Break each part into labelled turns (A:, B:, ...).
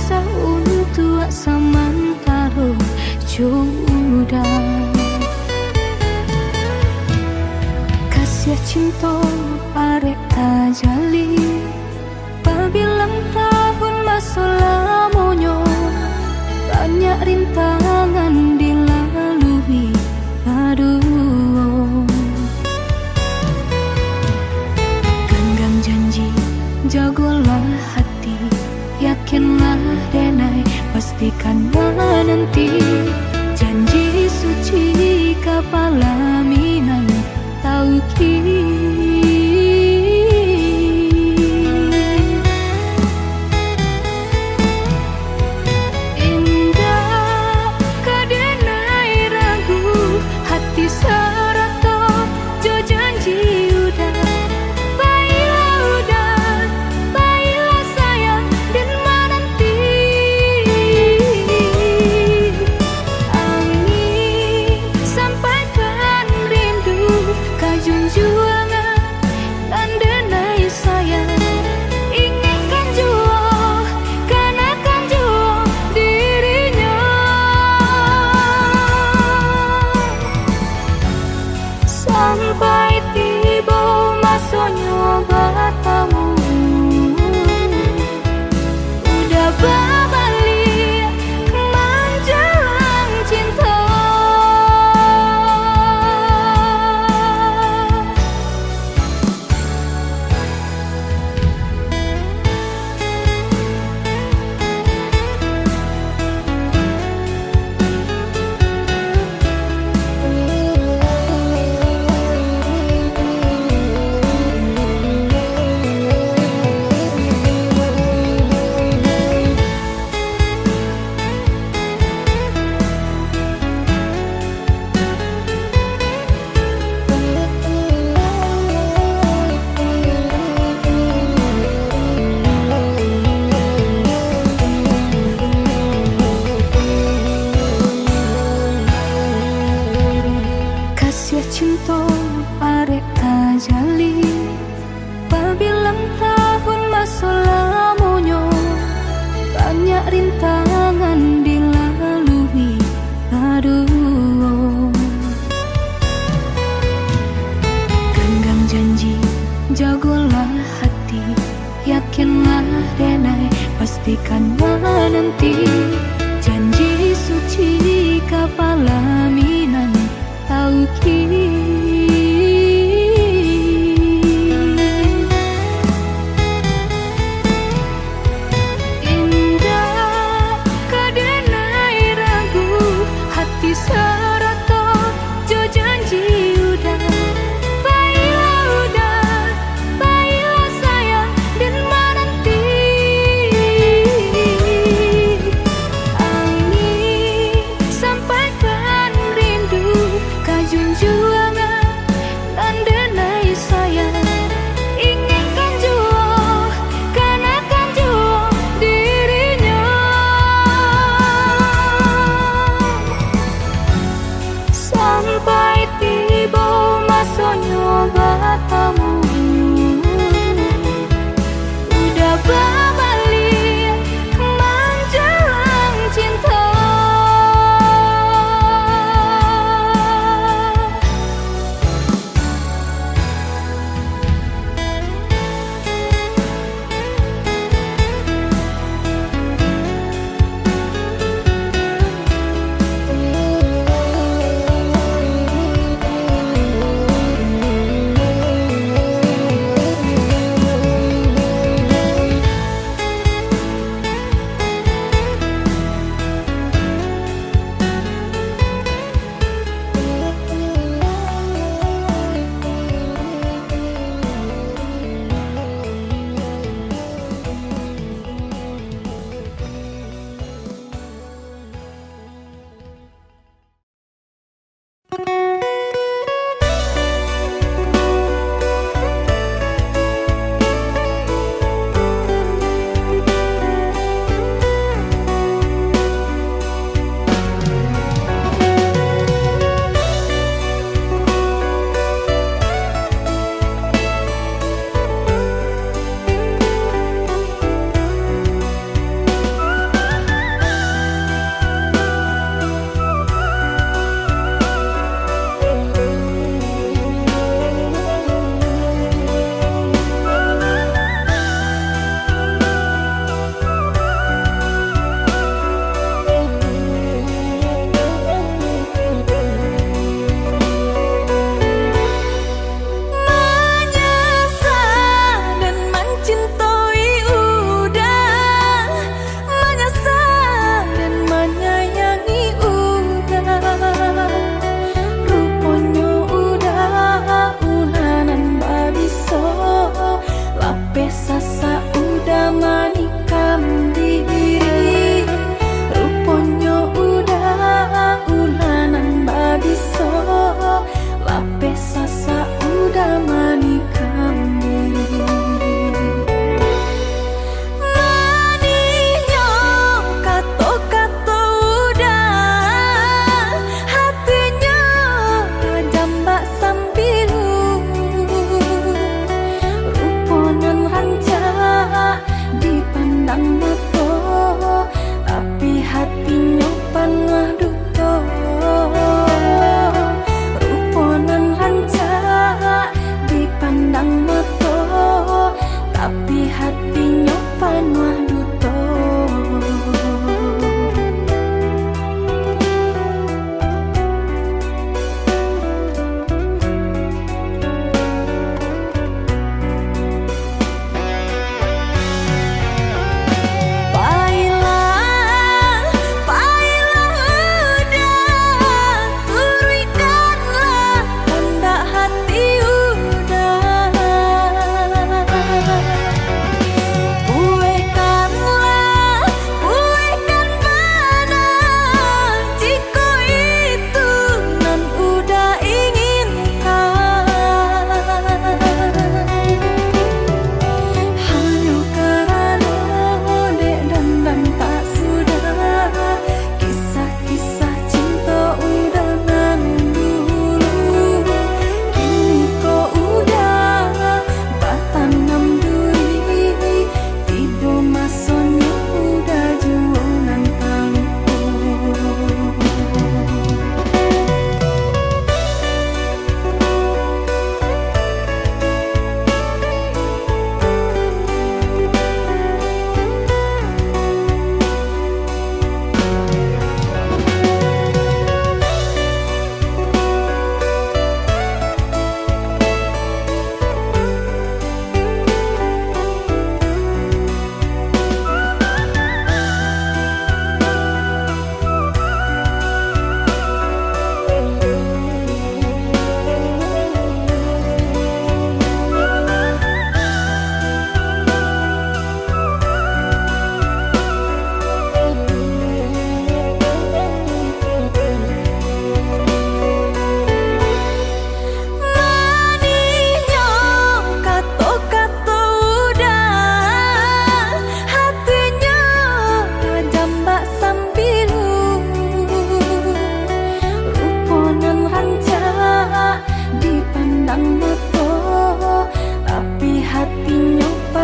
A: bisa untuk samantara jodoh. Kasih cinta arek tajali, pabilang tahun masa lamonyo, banyak rintangan dilalui. Aduh, genggam janji, jagolah hati, yakinlah denai, pastikan menanti. Janji suci kapalaminan tauki. Indah kadenai ragu, hati serato jo janji udah. Baiklah udah, baiklah sayang dan menanti. Angin sampaikan rindu, kajunjuangan dan denai sayang. Inginkan jua, kanakan jua dirinya. Sampai tiba masanya bertemu, udah berbalik menjelang cinta. Kasih cinta arek tajali, pabilang tahun masa lamonyo, banyak rintangan dilalui. Aduh, genggam janji, jagolah hati, yakinlah denai, pastikan menanti. Janji suci kapalaminan tauki. Indah kadenai ragu, hati serato jo janji udah. Baiklah udah, baiklah sayang dan menanti. Angin sampaikan rindu, kajunjuangan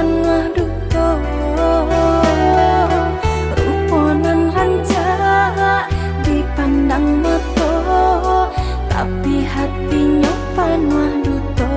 A: panwah duto ruponan ranca dipandang mata tapi hatinya panwah duto.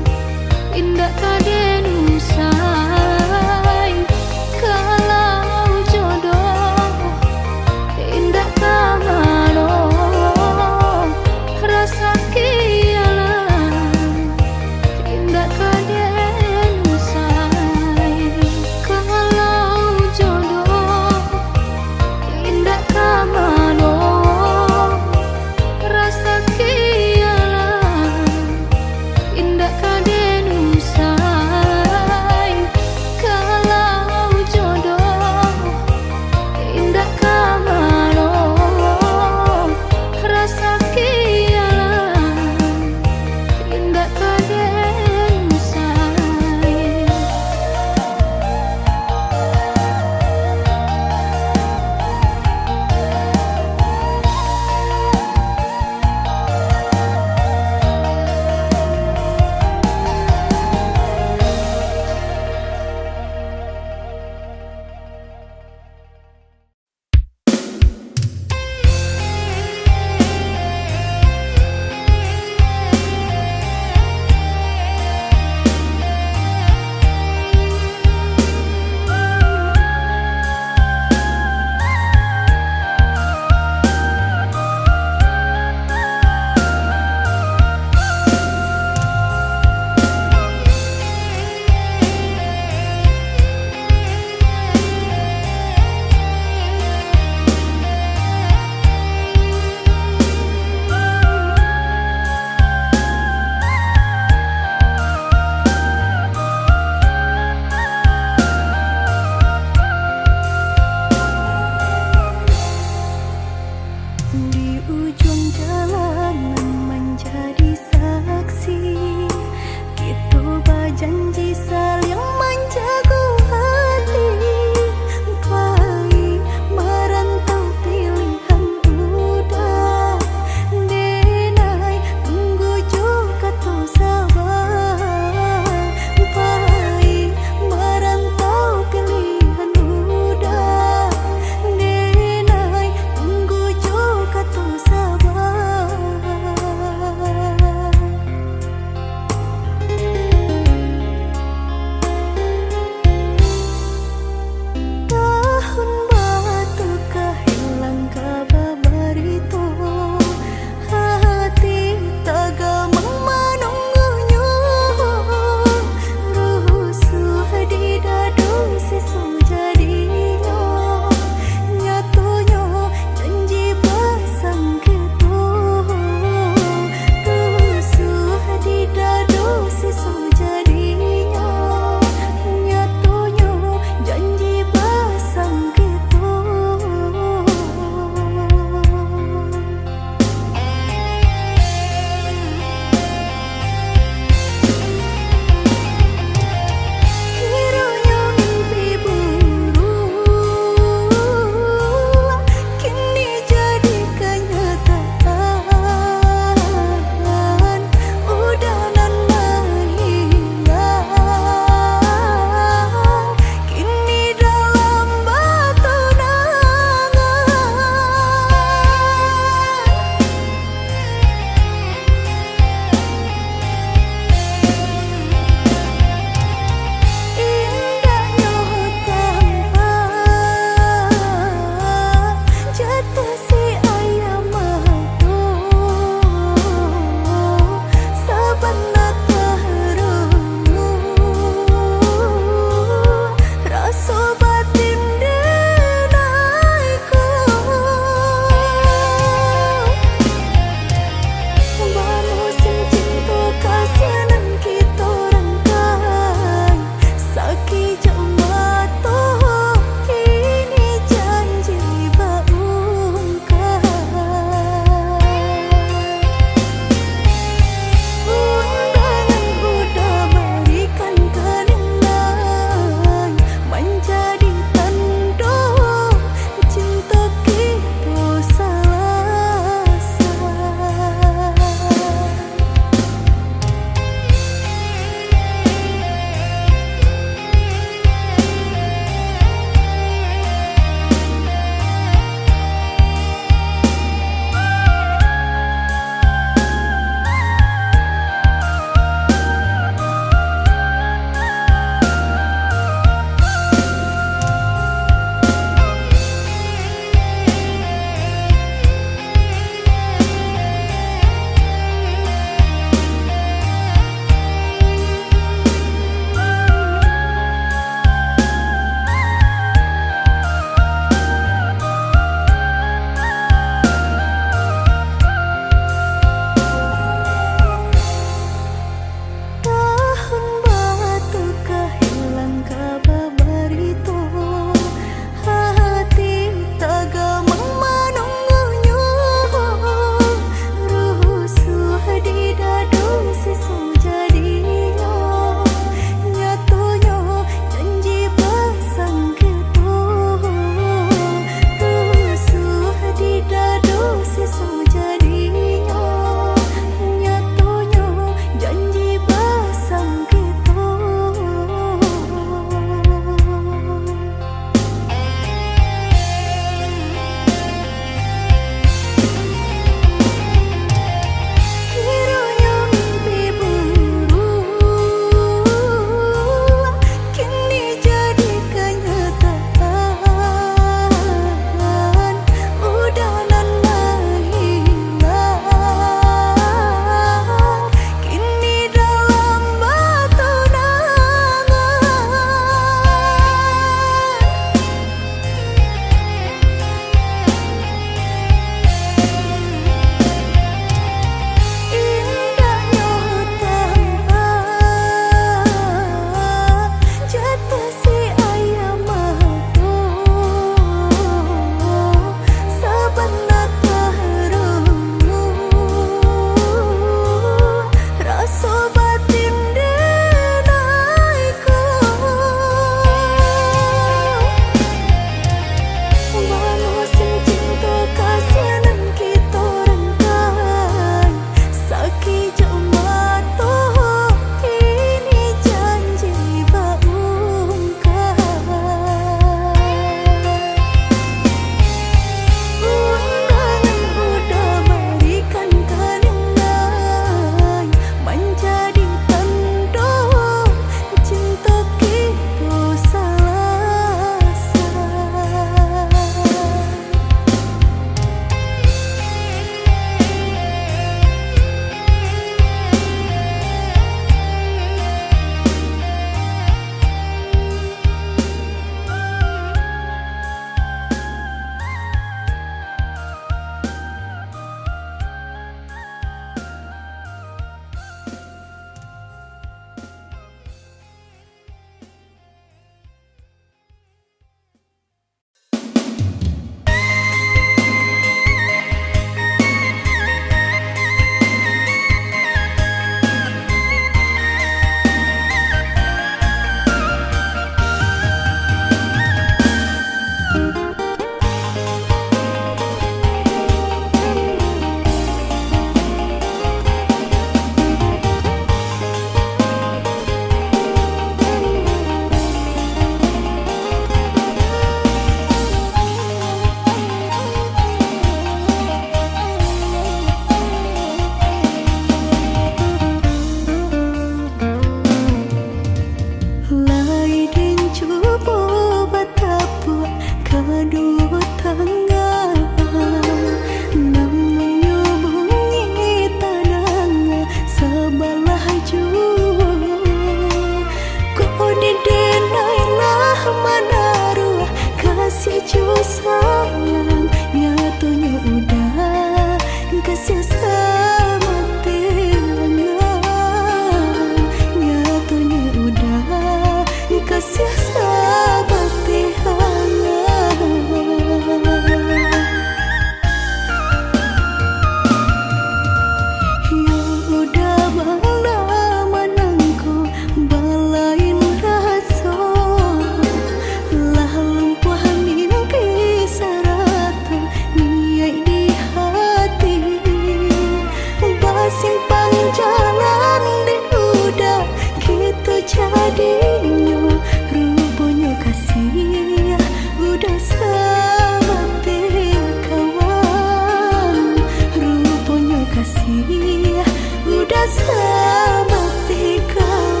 A: dinyo rupanya kasih udah sampai kawan, rupanya kasih udah sampai kawan.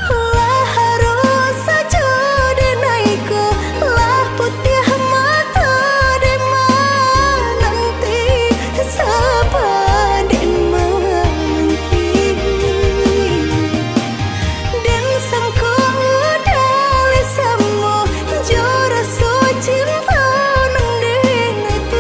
A: Lah harus saja denaiku, lah putih mata dema nanti sabaden menanti. Dan sangko dale samo jora so cinta nang denaiku,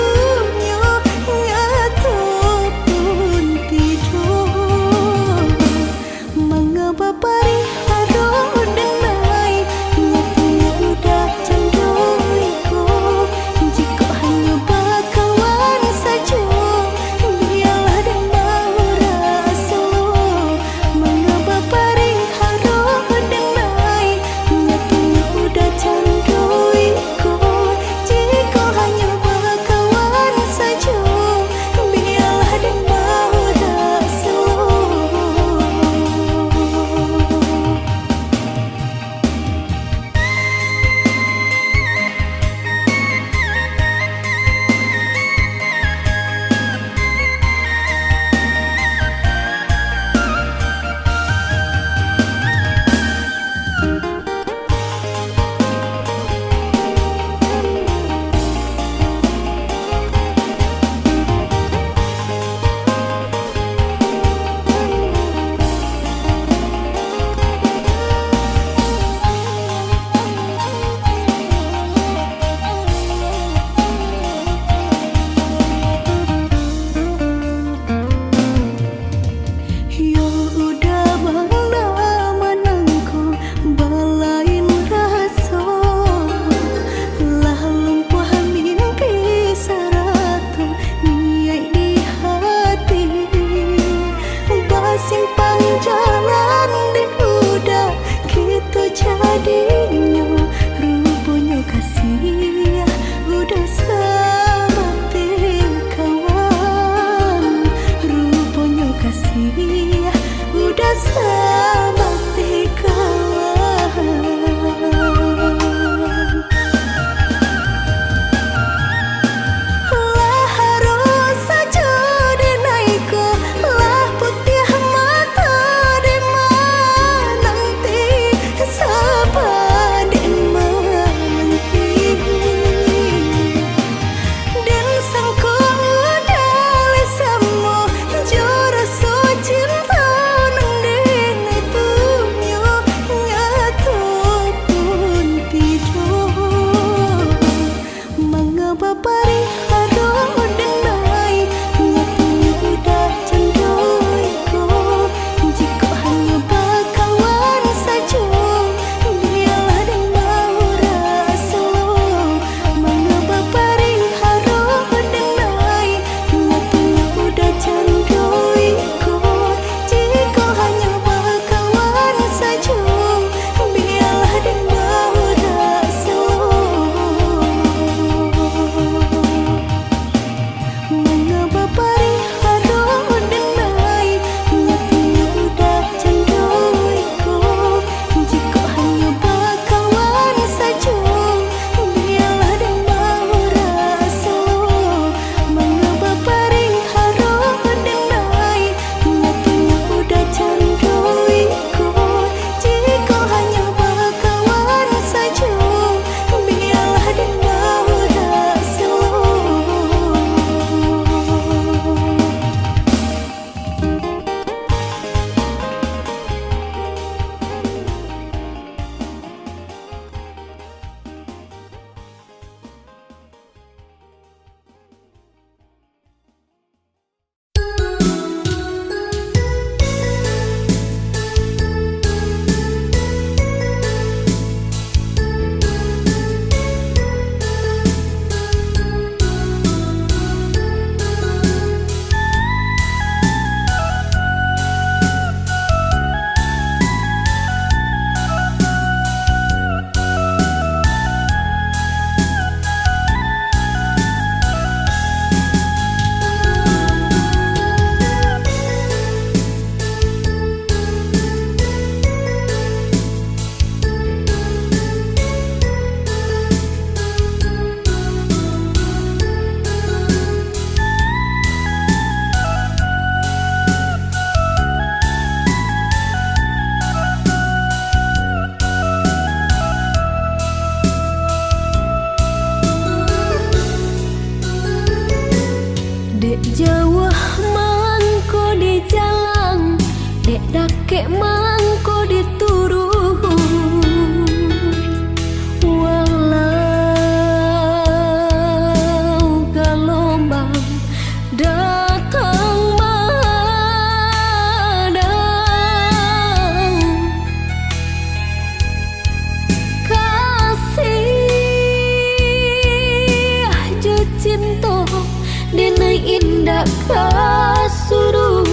A: dak kasurui.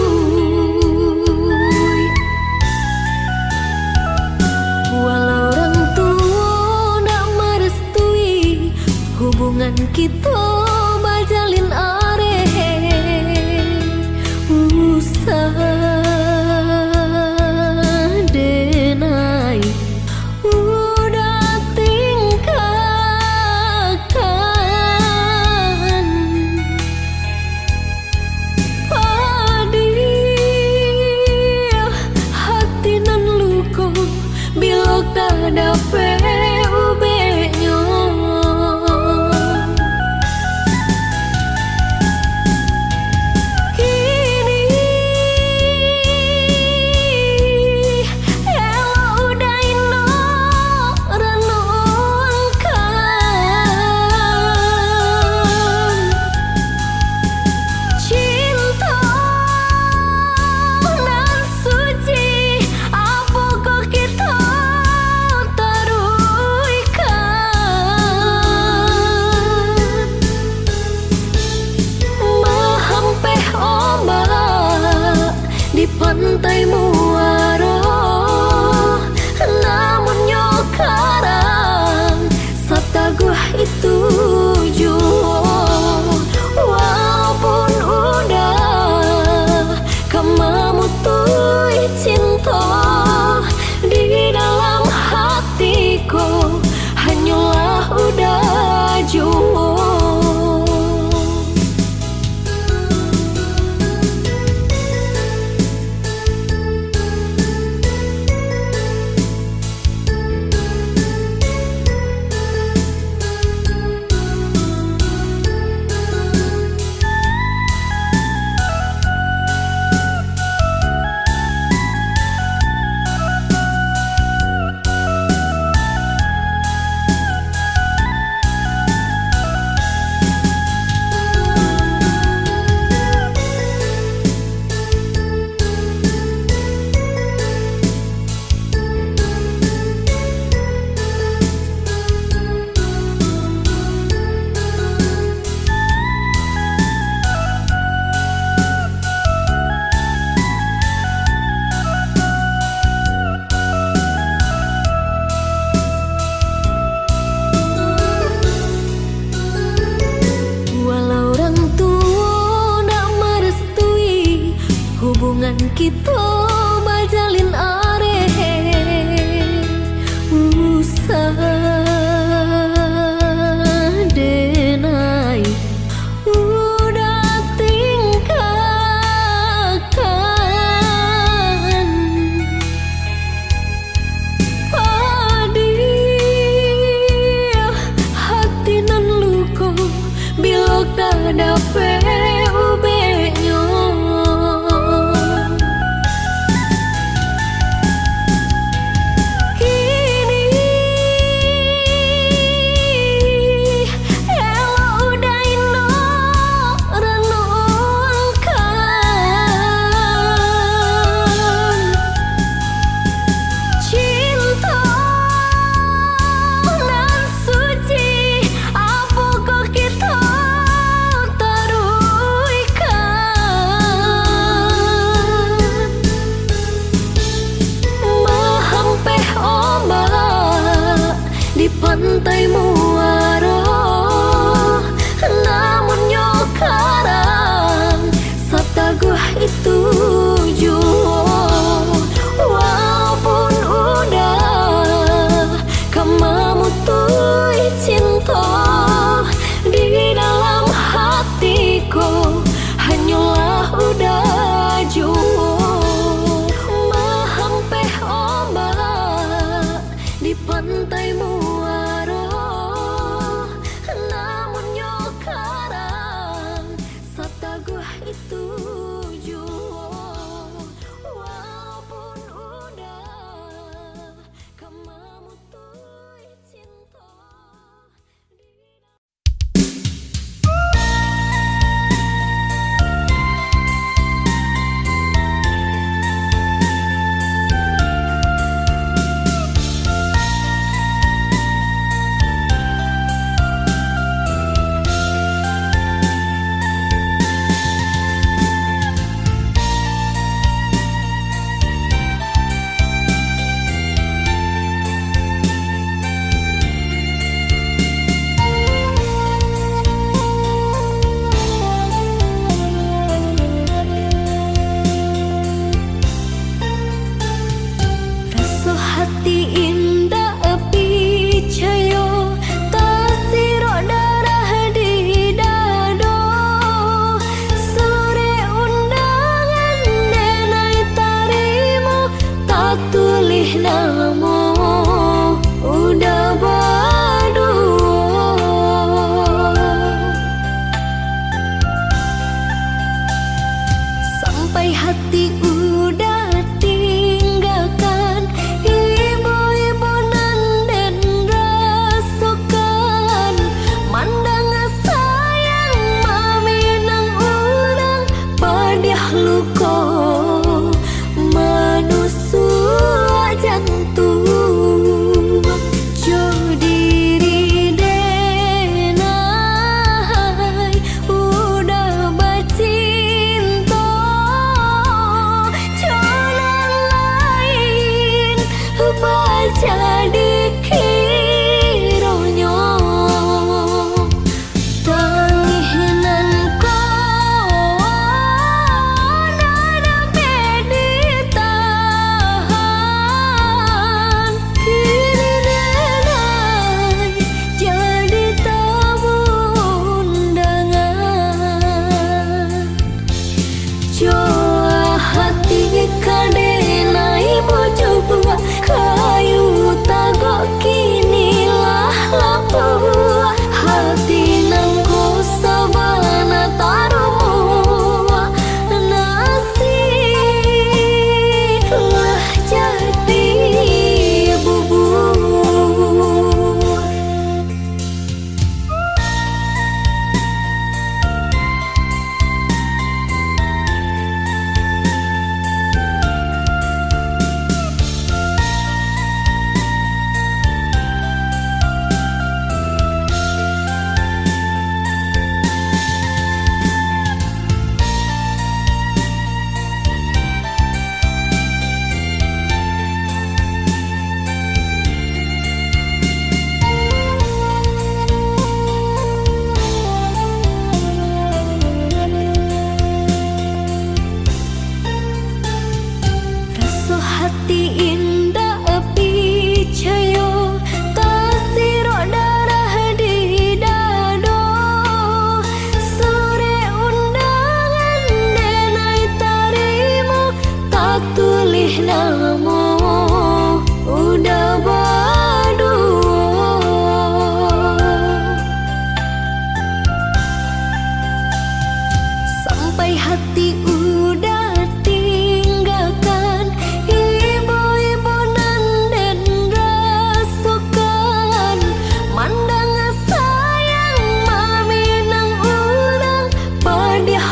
A: Walau orang tua nak merestui hubungan kita bajalin usah denai udah tingkahkan padih hati nan luko bilok kada ubeknya. Di pantai Muaro, namun nyokarang sataguh itu jua. Walaupun udah kemamutui cinta di dalam hatiku, hanyalah udah jua. Hubungan kita bajalin usah denai udah tingkahkan padih hati nan luko bilok kada ubeknya.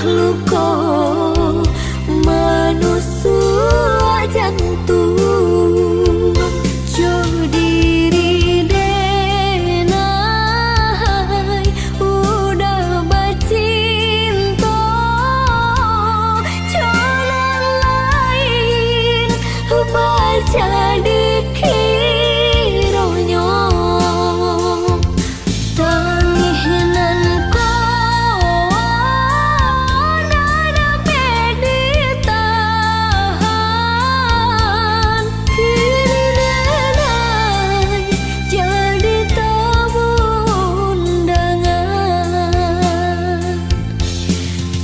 A: luka menusuk jantung. Jo diri denai udah bercinta, jalan lain baca dikiranya. Tanginan ko nada meditahan, kini denai jadi tamu undangan.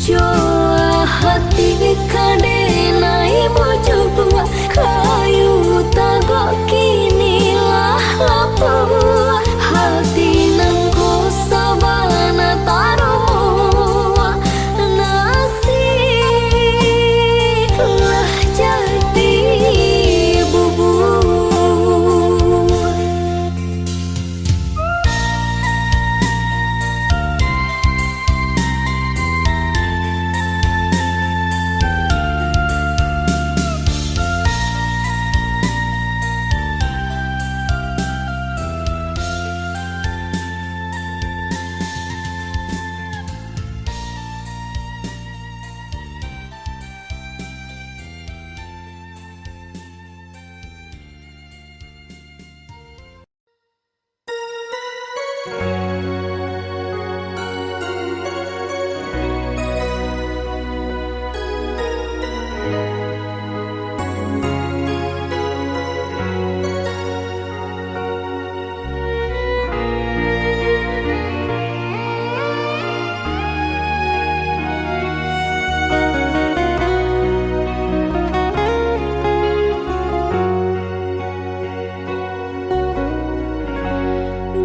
A: Jua hati kadenai mau coba kayu tagok kini lah lapua. Hati nan ko sabana taruh nasib lah jadi bubur.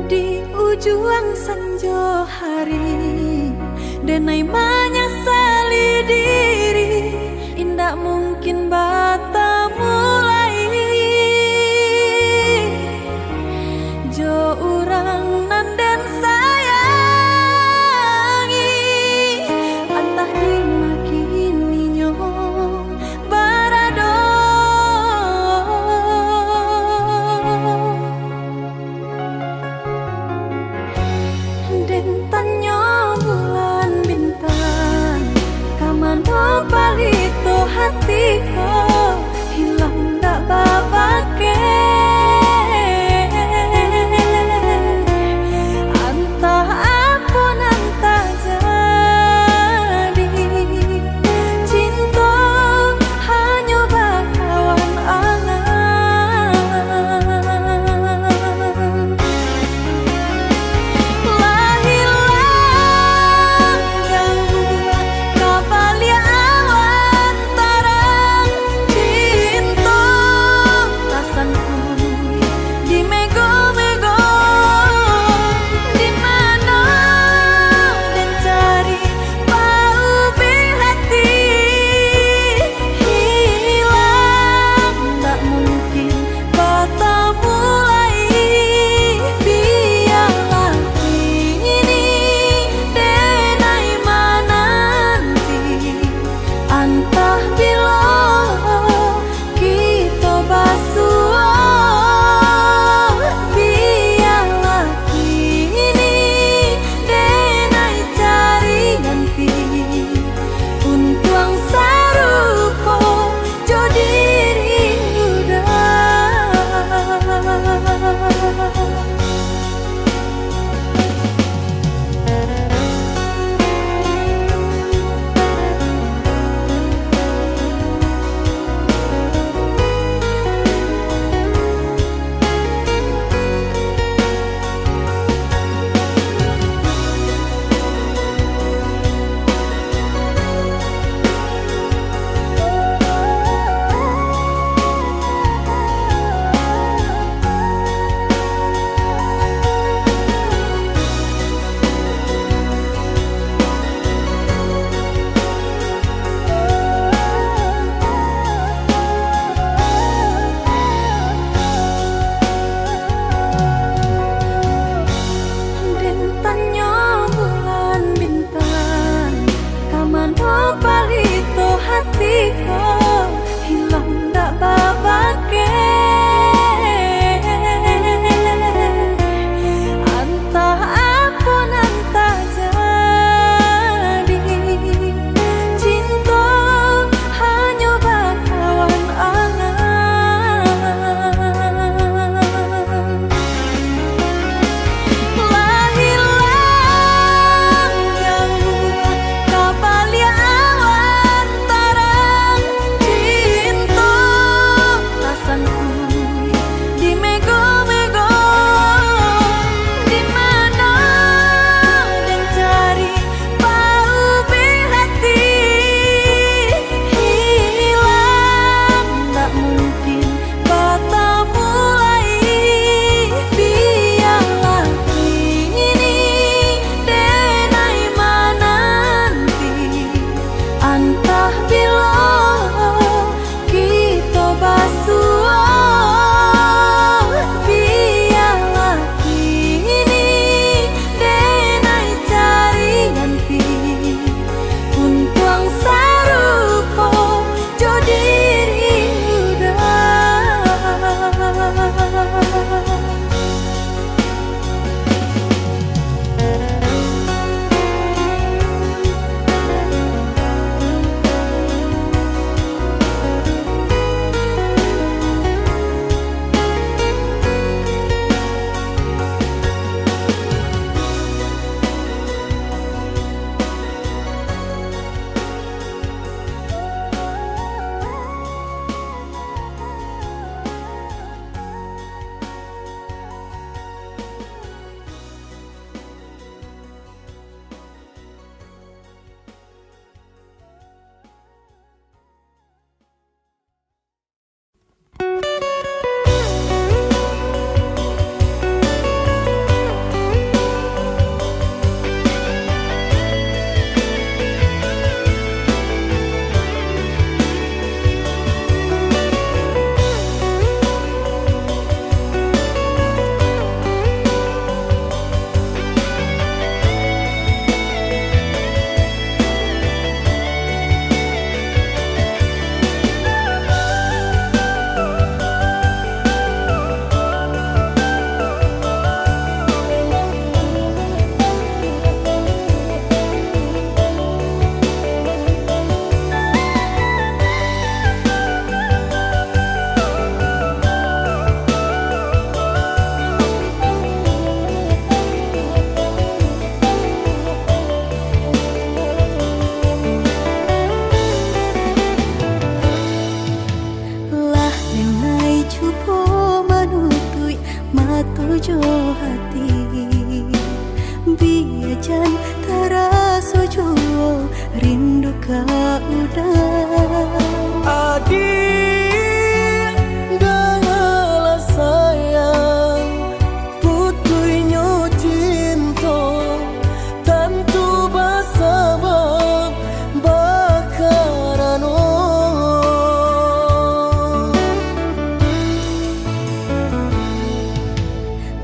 A: Di ujung senja hari, denai menyesali diri, indak mungkin bata mulai. Jo urang nan den sayangi, antah dimakininya barado. Den tanya bulan bintang, kamano palito hatiku rasa jua rindu ka udah.
B: Adik dengarlah sayang, putuinyo cinta tentu bersabab bakarano.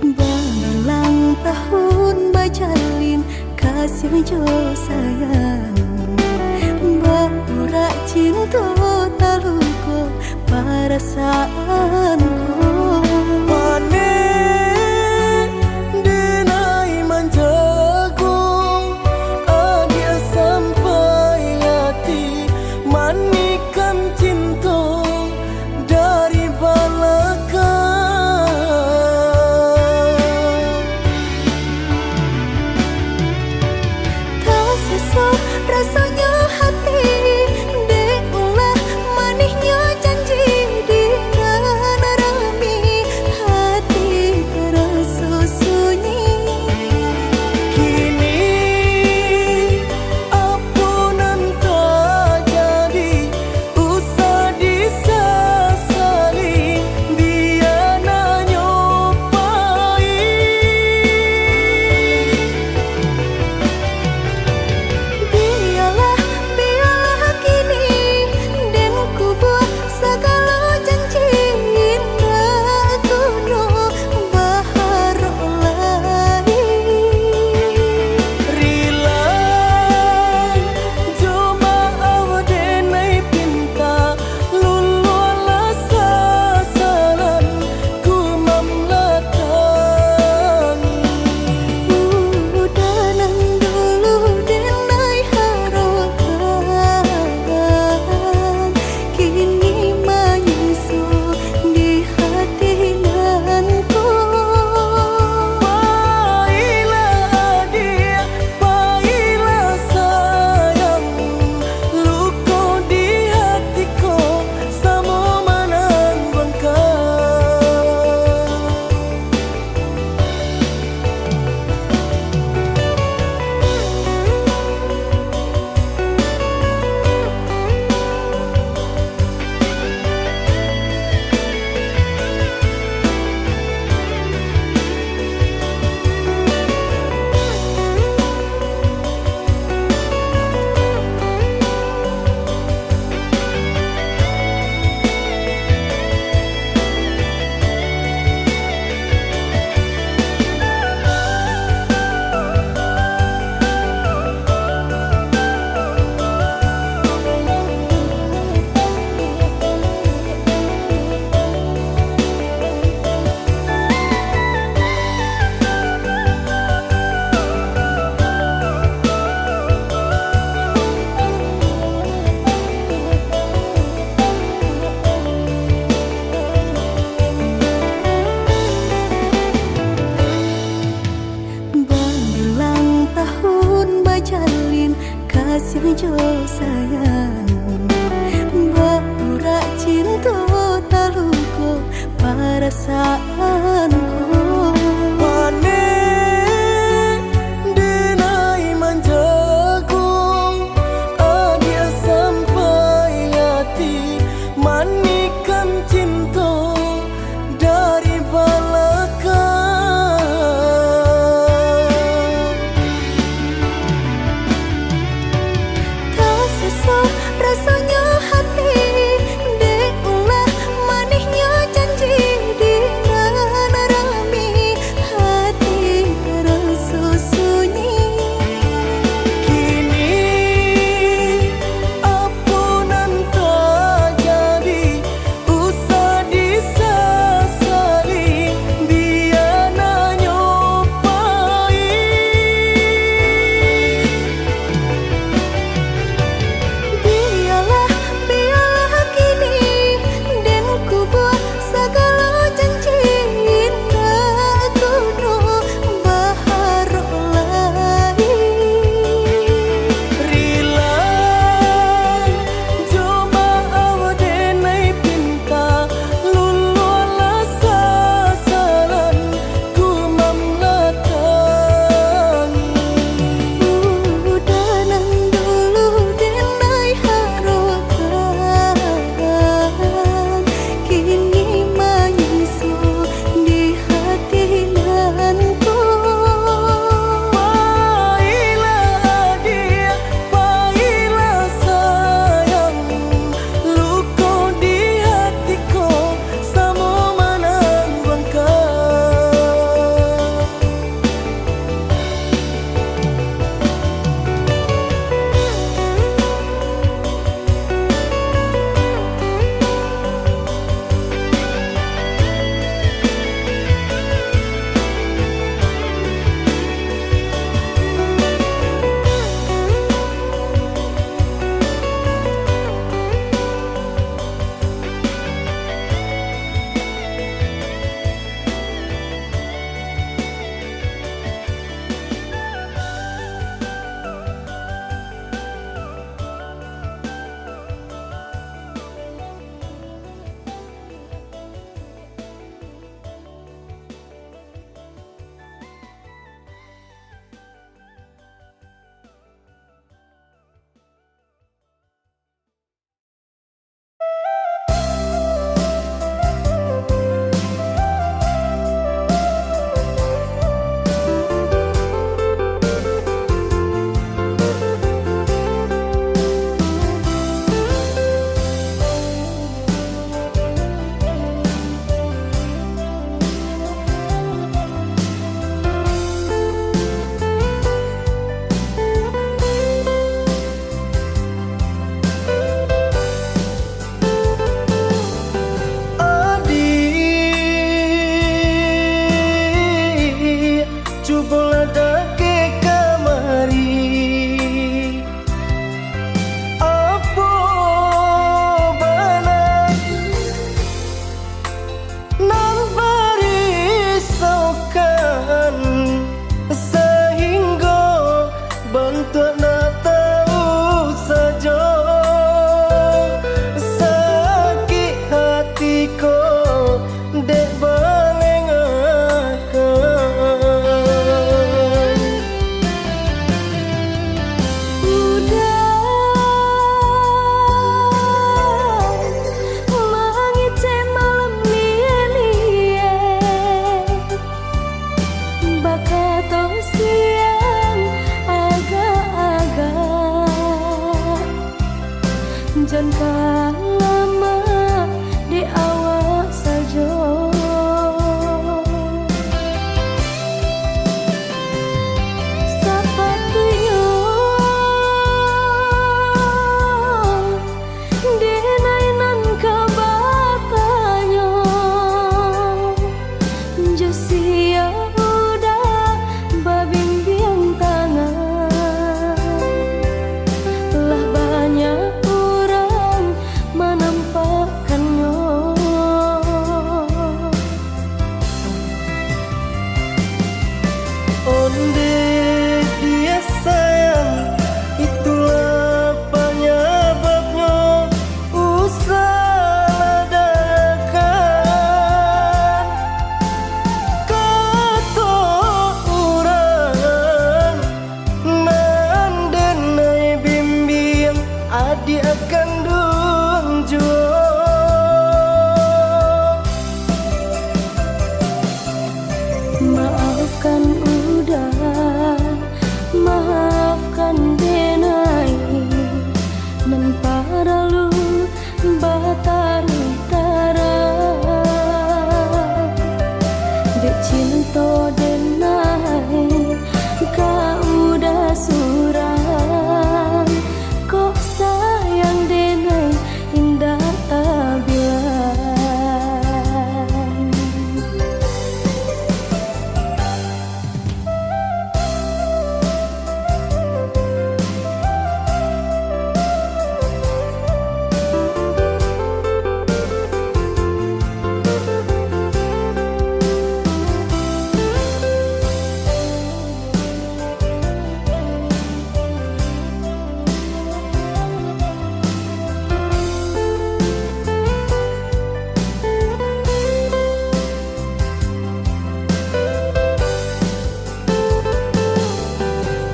A: Berulang tahun bajalin kasih jo sayang, berurak cinta taluko perasaanku.
B: Panen denai manjago, adia sampai hati manikan cinta dari belakang.
A: Tak sesak rasanya hati, deulah manisnya janji dengan rami, hati terasa sunyi.
B: Kini ampunan tak jadi, usah disesali, biar nak nyobai. Biarlah
A: kini dan ku buat segala janji indah kuno baharok lagi.
B: Rila cuma awdenai pinta lululah sasaran ku mamlatangi.
A: Udanan dulu denai harapan, kini menyusul di hati nanku.
B: Baiklah dia, baiklah sayang, luka di hatiku sama menang bengkak.
A: Berulang tahun bajalin kasih jo sayang, berurak cinta taluko perasaanku.
B: Panen denai manjago, adia sampai hati manikan cinta dari belakang.
A: Tak sesak rasanya hati, deulah manisnya janji dengan rami, Jangan lama di awak saja. Sepatunya dinainan kebatanya Josia udah babimbiang tangan. Telah banyak orang menampakkannya.
B: Onde dia sayang, itulah penyebabnya. Usah adakan kata orang mendenai bimbing adik akan dunjuk.
A: Maafkan udah, maafkan denai, nan paralu batar utara. Dek cinta denai, kau udah surang. Kok sayang denai, indah tak bilang.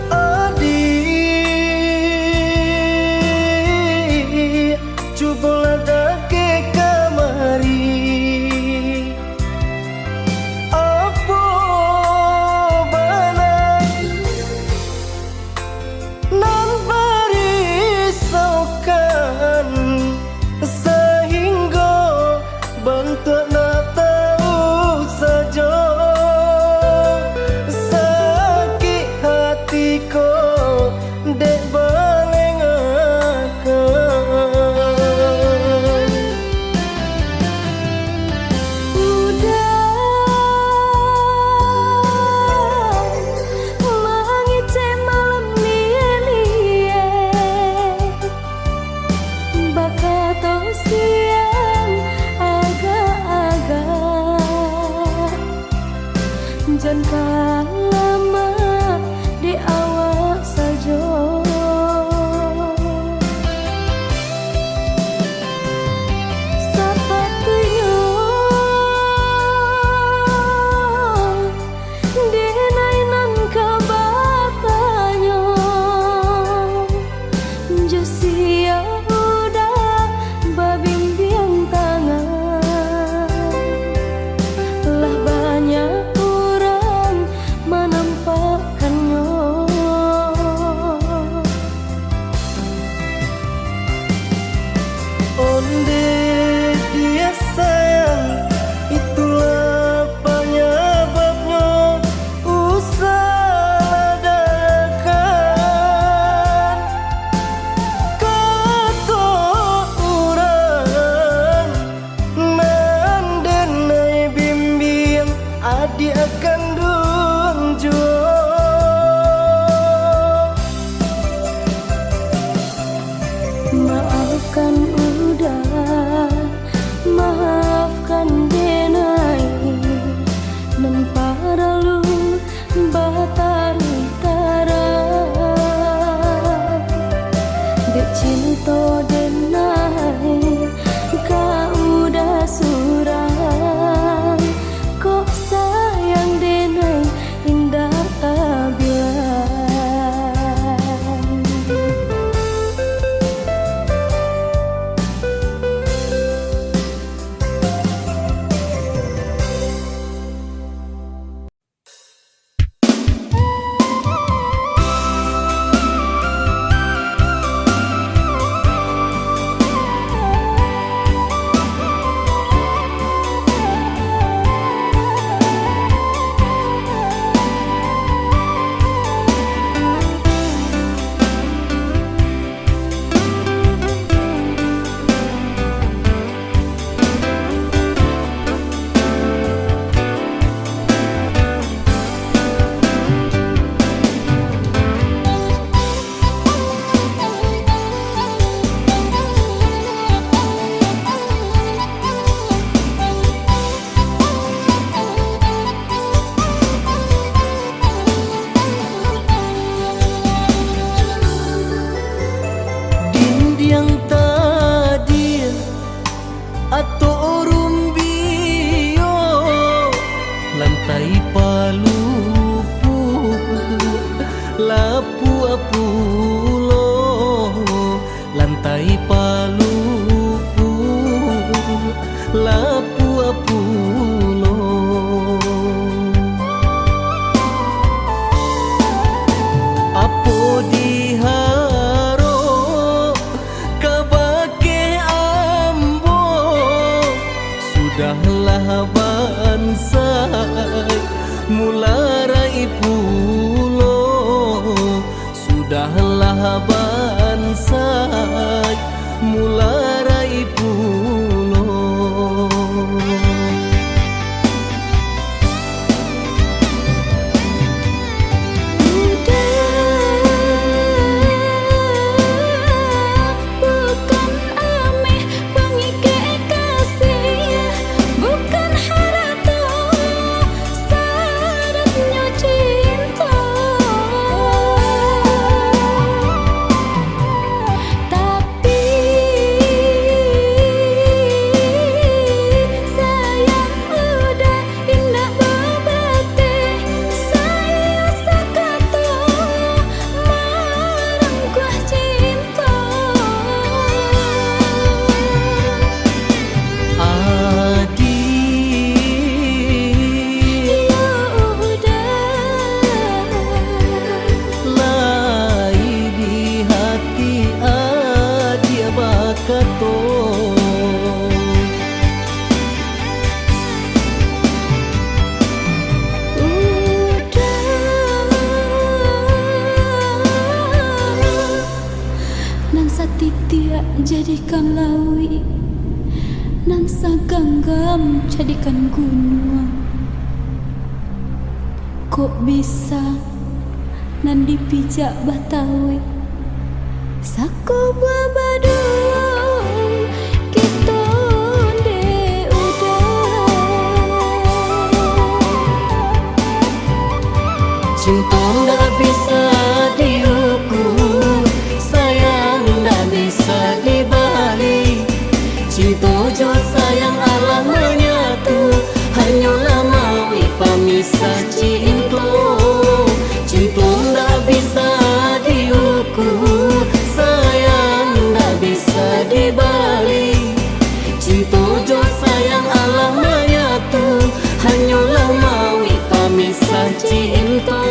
B: Adik, cobalah dake kamari. Apa banai nan merisaukan sehingga bentuk nak tahu saja sakit hatiku dek balengakan.
A: Udah mengite malam lie-lie, bakato siang agak-agak. Jangan lama di awak saja. Sepatunya dinainan kebatanya Josia udah babimbiang tangan. Telah banyak orang menampakkannya.
B: Onde dia sayang, itulah penyebabnya. Usah adakan kata orang mendenai bimbing adik akan dunjuk.
A: Maafkan udah, maafkan denai, nan paralu batar utara. Dek cinta denai, kau udah surang. Kok sayang denai, indah tak bilang.
B: bansai mularai pulo.
A: Titia jadikan lawi, nan saganggam jadikan gunung. Kok bisa nan dipijak batawi, sako buah badung kita de udah.
B: Cinta nggak bisa diukur, sayang nggak bisa dibalik. Cinta jo sayang Allah menyatu, hanyalah mawi pamisah cinta. Cinta nggak bisa diukur, sayang nggak bisa dibalik. Cinta jo sayang Allah menyatu, hanyalah mawi pamisah cinta.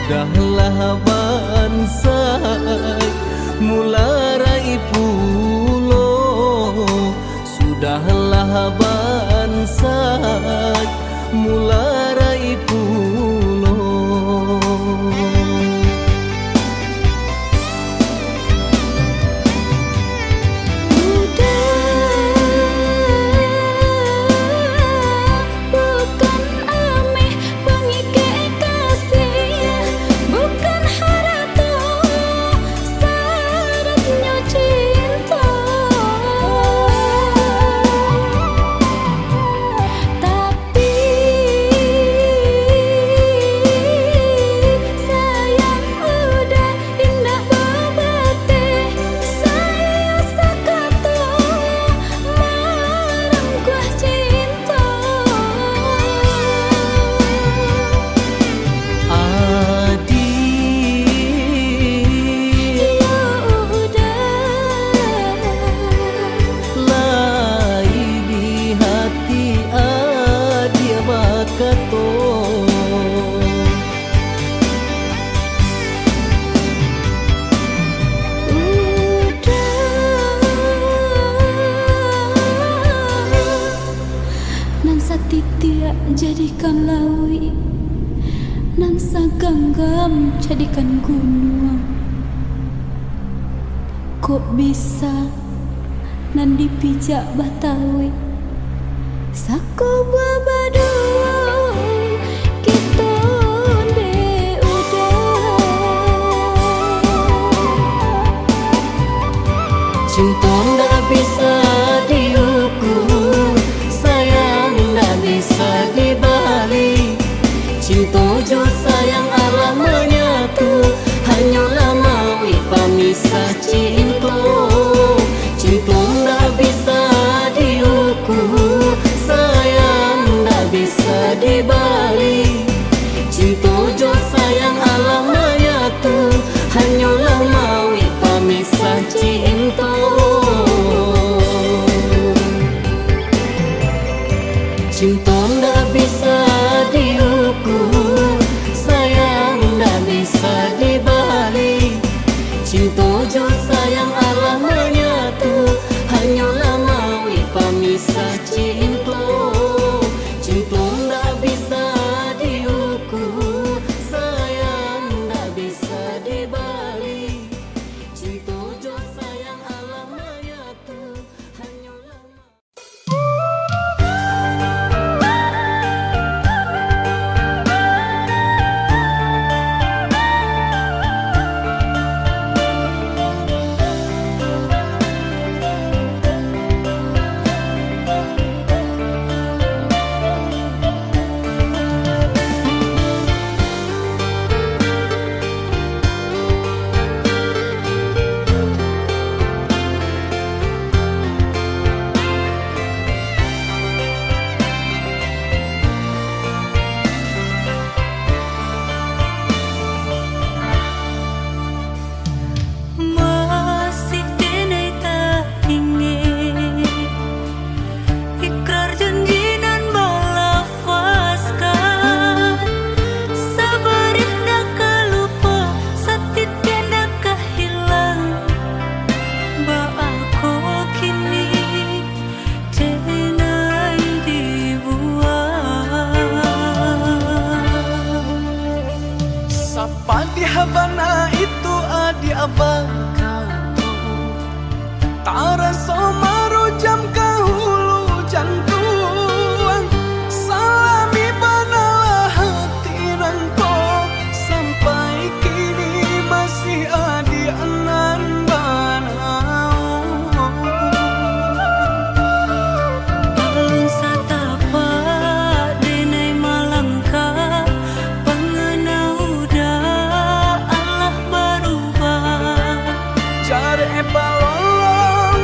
B: Sudahlah bansai mularai pulo, sudahlah bansai mularai pulo.
A: Titia jadikan lawi, nan saganggam jadikan gunung. Kok bisa nan dipijak batawi, sako buah badung kita de udah.
B: Cinta ndak bisa diukur, sayang ndak bisa dibalik. Cinta jo sayang Allah menyatu, hanyalah maui pemisah cinta. Cinta ndak bisa diukur, sayang ndak bisa dibalik. Cinta jo sayang Allah menyatu, hanyalah maui pemisah cinta. Cinta ndak bisa diukur, sayang ndak bisa dibalik. Cinta jo sayang Allah menyatu, hanyalah maui pemisah cinta. Cinta ndak bisa diukur, sayang ndak bisa dibalik. Cinta jo sayang Allah menyatu, hanyalah
A: masih denai tak ingin ikrar janji nan balafaskan. Sabarih nak lupa, satitnya nak hilang. Ba aku kini denai dibuang.
C: Sapa di habana itu adi abang kau Taraso maru jam kahulu jantung. Salami banalah hati rangko, sampai kini masih adi anan banau.
A: Alun satapa denai malangka, pengenau dah Allah berubah.
C: Jare balolong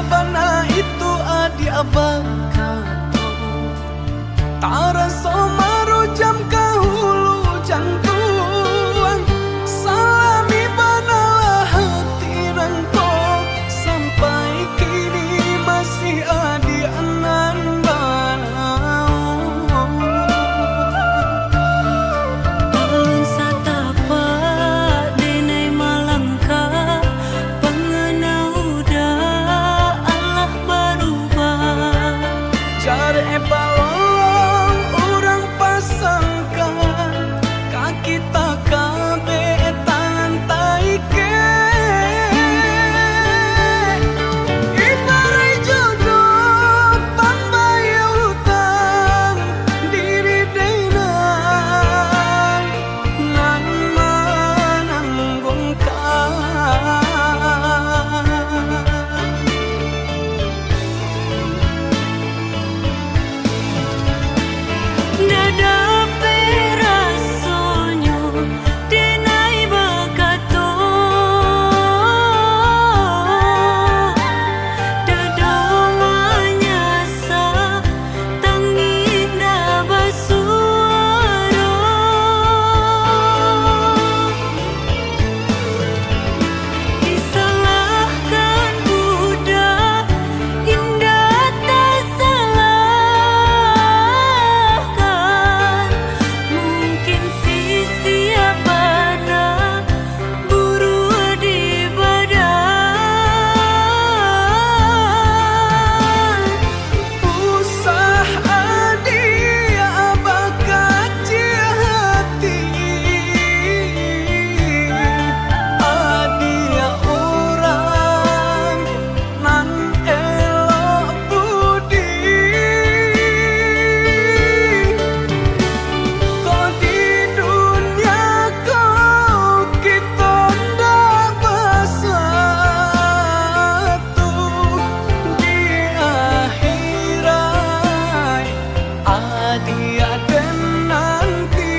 C: habana itu adi abang kato Tara somaru jam kahulu jantuan Salami banalah hati rangko Sampai kini masih adi anan banau
A: Alun satapa denai malangka Pengenau da Allah berubah
C: Cari balong orang pasangkan Kaki tak kabe tangan taike Ibarai jodoh pambaya utang Diri denai nan menanggungkan
A: Dada perasonyo denai bakato Dada manyasa tangina basuaro Disalahkan budak indah tak salahkan Mungkin sisi abana buru di badan
C: Usah adia bakaci hati Adia orang nan elok budi Kau di dunia kau kita ndak bersatu Di akhirat adia dan nanti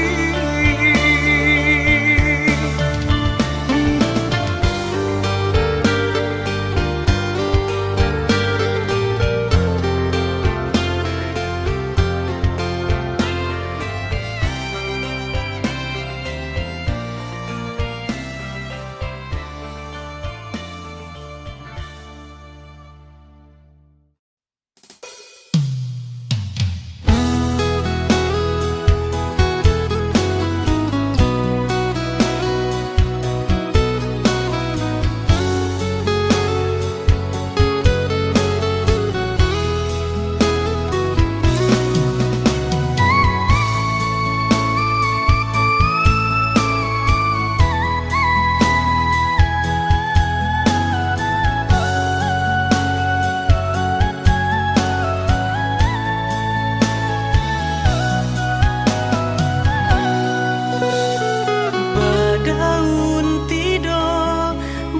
C: Badaun tido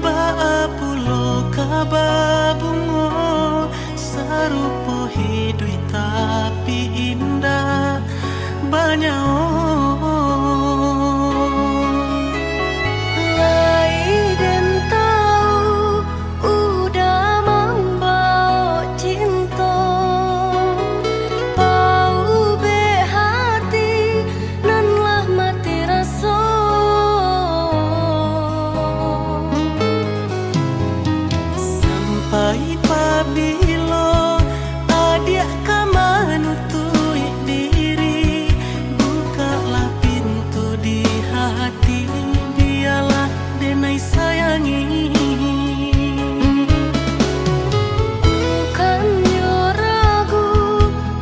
C: baapulo kababungo Sarupo hidui tapi indah banyao
A: Lai dan tahu udah membawa cinta Pau be hati nan lah mati rasa
C: Sampai pabilo adia kamanutui diri Bukalah pintu di hati Biarlah denai sayangi
A: Bukan yo ragu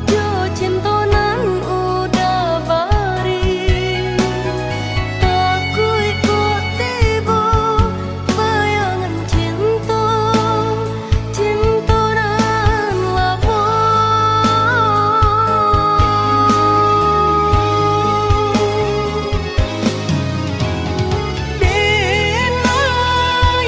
A: yo cinta nan udah bari Takui kok tiba bayangan cinta Cinta nan lama
C: Denai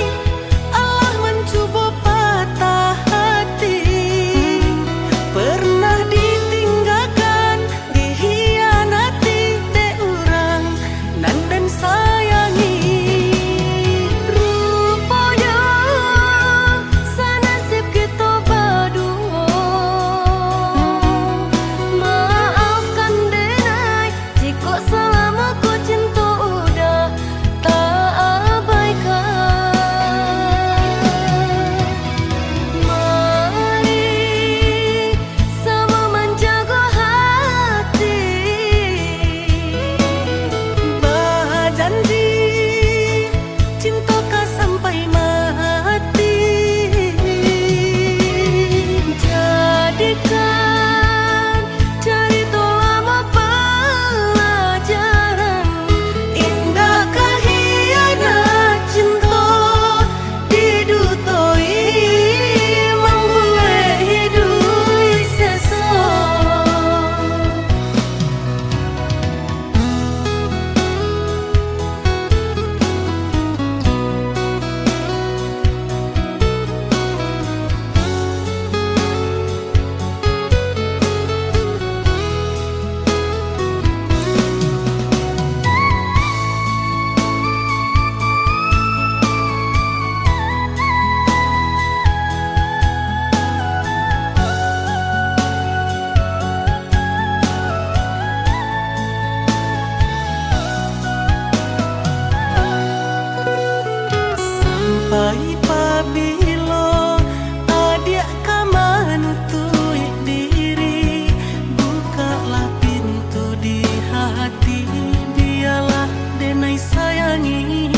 C: Pai pabilo adik kamantui diri, bukalah pintu di hati, dialah denai sayangi.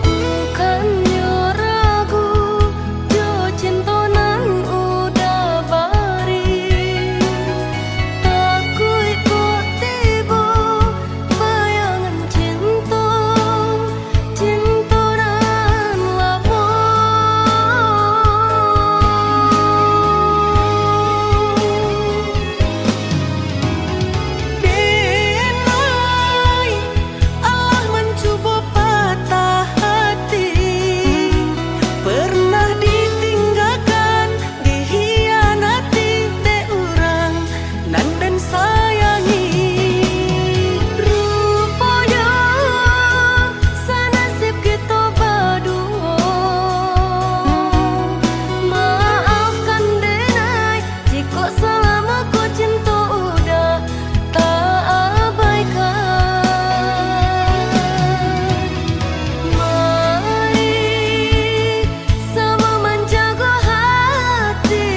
A: Bukannya ragu, jo cintonan udah bari. Takui kok tiba bayangan cinta, cintonan lama. Denai Allah mencoba patah hati, pernah ditinggalkan, dihianati te orang nan dan sayangi. Rupanya senasib kita berdua. Maafkan denai jika selama kau cinta udah tak abaikan. Mari sama menjaga hati,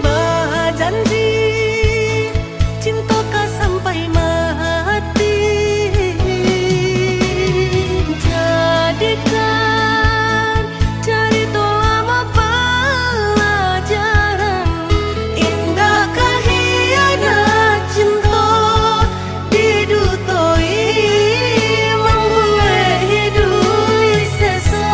A: berjanji cinta kau sampai mati. Jadikan cerita lama pelajaran, indahkah hianat cinta didutoi membuat hidup sesat.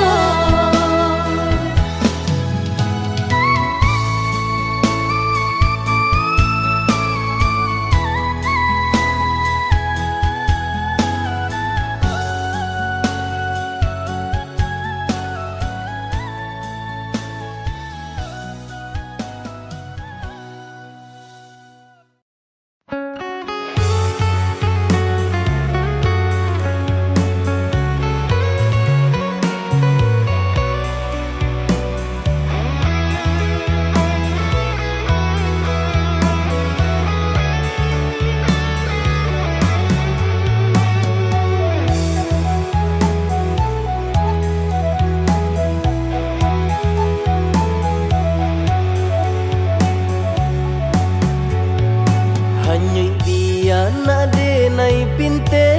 C: Hanya biana denai pinte,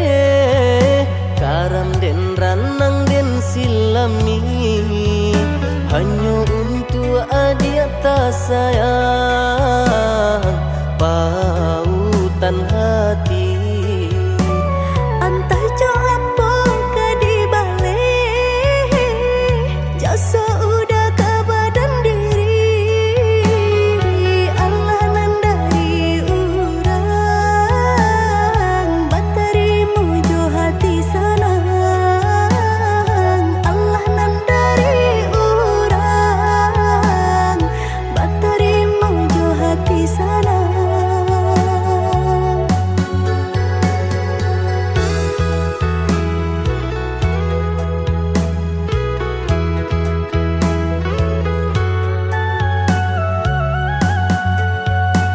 C: karam den ranang den silami, hanya untuk adik tak sayang pautan hati.
A: Antah jo apa ke di balik, jasa udah ke badan diri. Allah nan dari urang, batarimu jo hati sanang. Allah nan dari urang, batarimu jo hati sanang.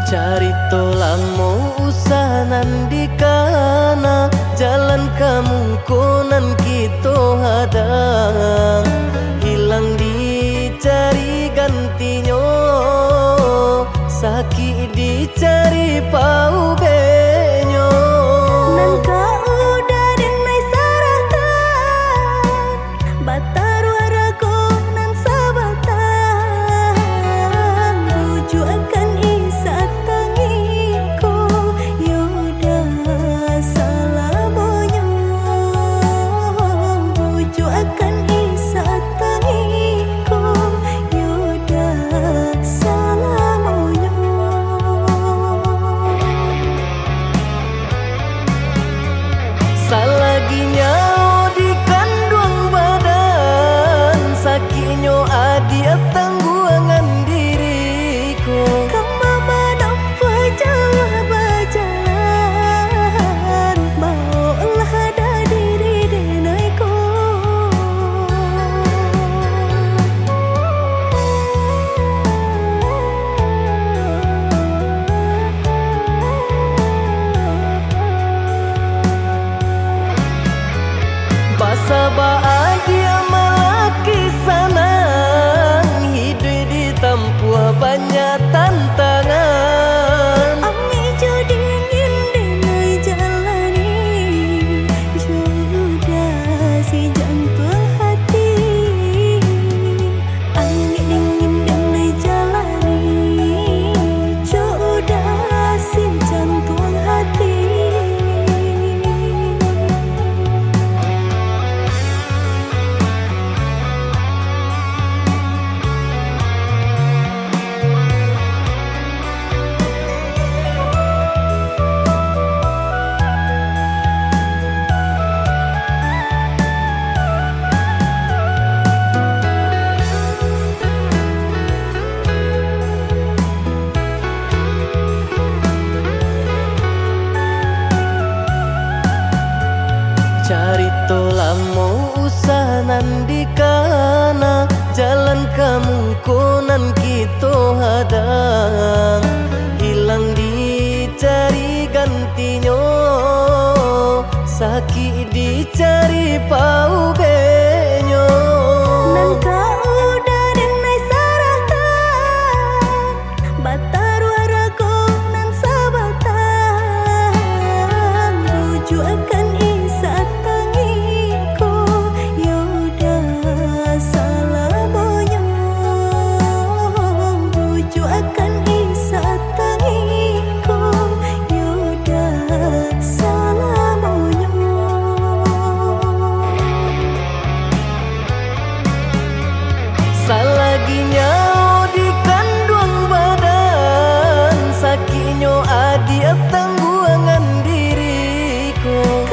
C: Cari tolang mau usahanan di kana, jalan kamu konan kita hadang, hilang dicari gantinya, sakit dicari pau benyo.
A: Nangka udah denai saratan, bataru arago nan sabatan, rujuk akan isa tangiku, yaudah salamonya.
B: Sabah dia malaki sanang, hidup ditempuh banyak tantangan.
A: Ami jo dingin dengai jalani, jodoh si jantung hati. Ami dingin dengai jalani, jodoh si jantung hati.
B: Carito lamo usahanan di kana, jalan kamu konan kita hadang, hilang dicari gantinya, sakit dicari pau benyo.
A: Nan kau udah denai saratan, batar warago nan sabatan, buju akan isa tangiku, yaudah salah boyo, buju akan isa tangiku, yaudah salah boyo.
B: Salaginya di kandung badan, sakitnya adi tangguangan diriku.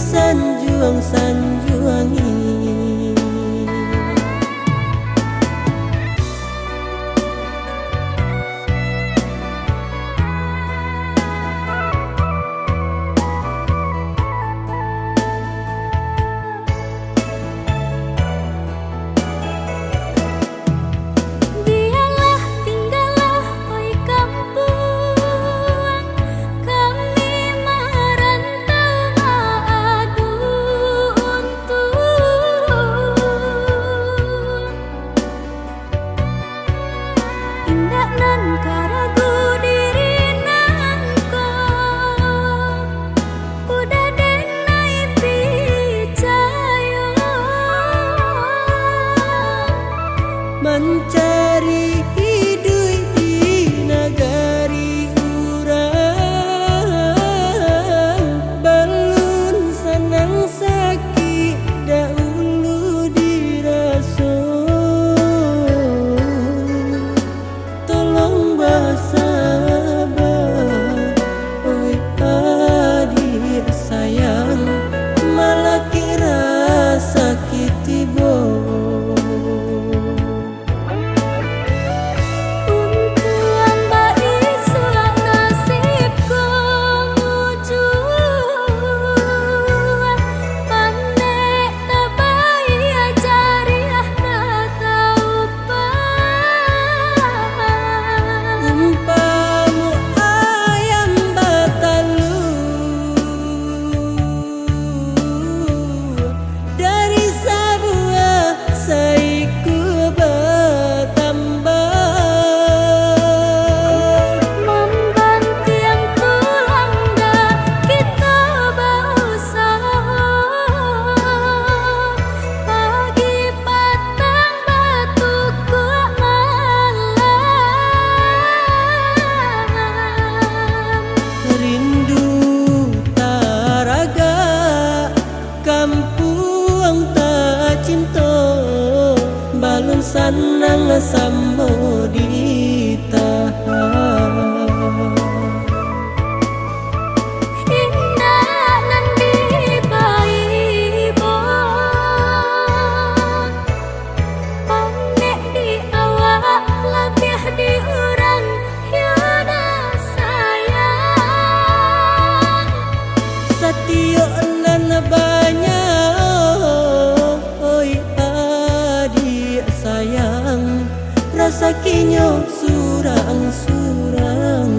B: sanjuang-sanjuangi.
A: Biarlah tinggallah oi kampung, kami merantau mengadu untung. Indah nan karagu diri nangko, udah denai picayo.
B: Mencari hidup di nagari urang, balun senang sakit dahulu diraso. Tolong bersabar, oi adik sayang, malah kira sakit bo.
A: Untuang baik suang nasibku mujur, pandai tabai ajariah tak tahu
B: Umpamu ayam batalu, dari sebuah saiku bertambah.
A: membantu yang tulang dah kita berusaha. Pagi patang batu kuat malam.
B: Rindu taraga kampung tak cinta, balun sanang sambo ditahan.
A: Indah nan dibaibo, pandai di awak lebih di urang yada sayang.
B: Satio nan banyak, oi adik sayang, rasa kinyo surang-surang.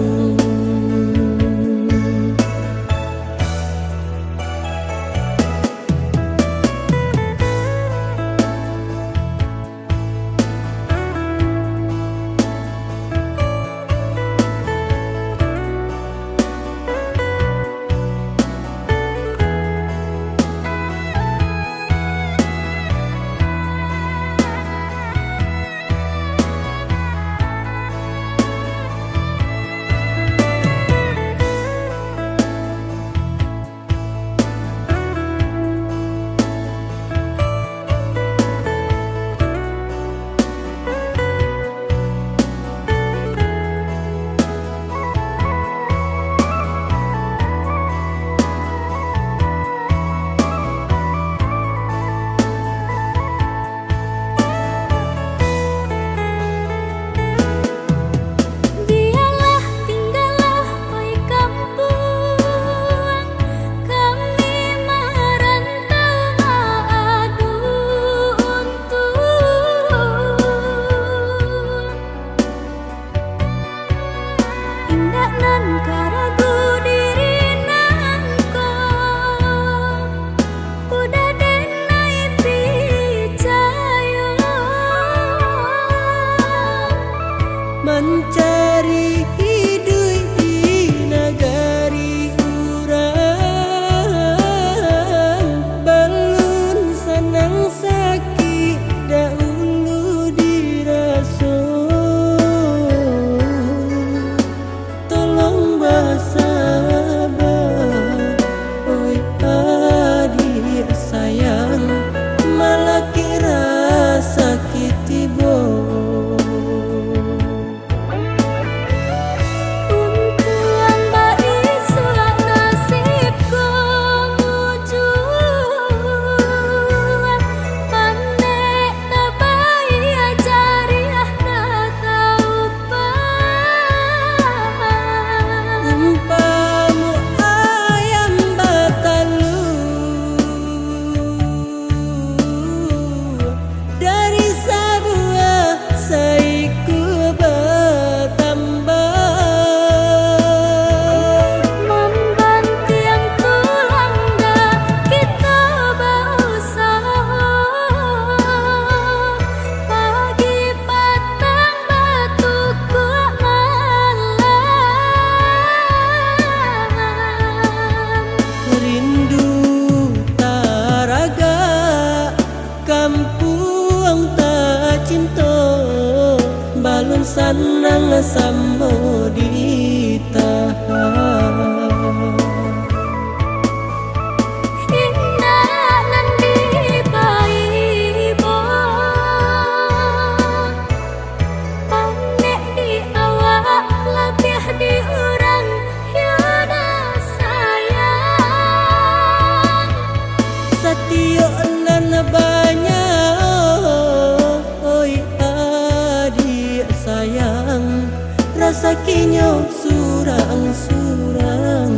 B: sanang sambo ditahan.
A: Indah nan dipaibo Panek di awak lebih di orang Yana sayang
B: Satyo nan banyak oi adik sayang rasa kinyo surang-surang.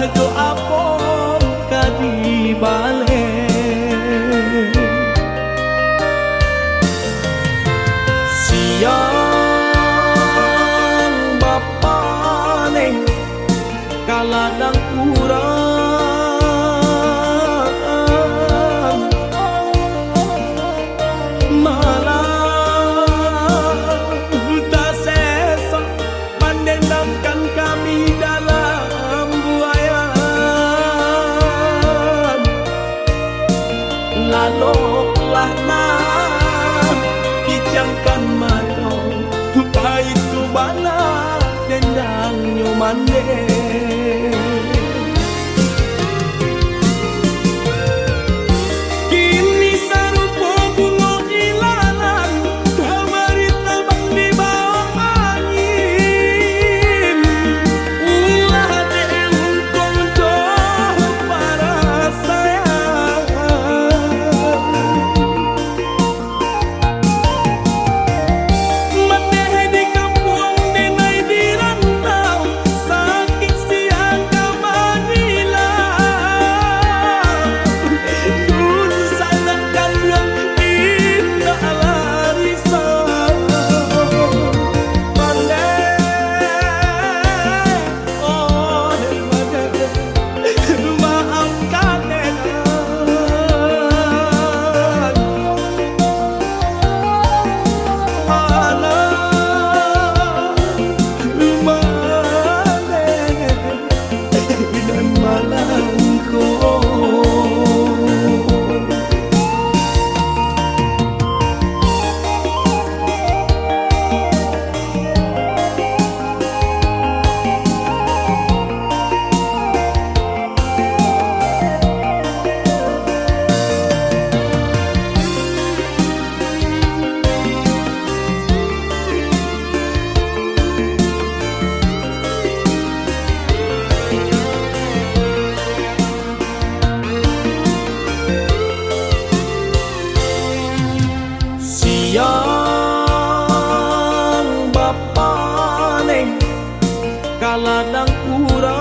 C: doa pun kadi balik siang bapane kaladang urang malah tak sesok mendendamkan kami dalam buayan laloklah nah kijangkan mato baik tu bana dendang nyomande kini sarupo bunga ilalang kamari terbang di bawah angin ulah diuntung jauh para sayang meneh di kampung denai di rantau sakit siang kamadilah dun sangatkan yang indah larisan meneh oh meneh maafkan dan malangko siang bapane kaladang urang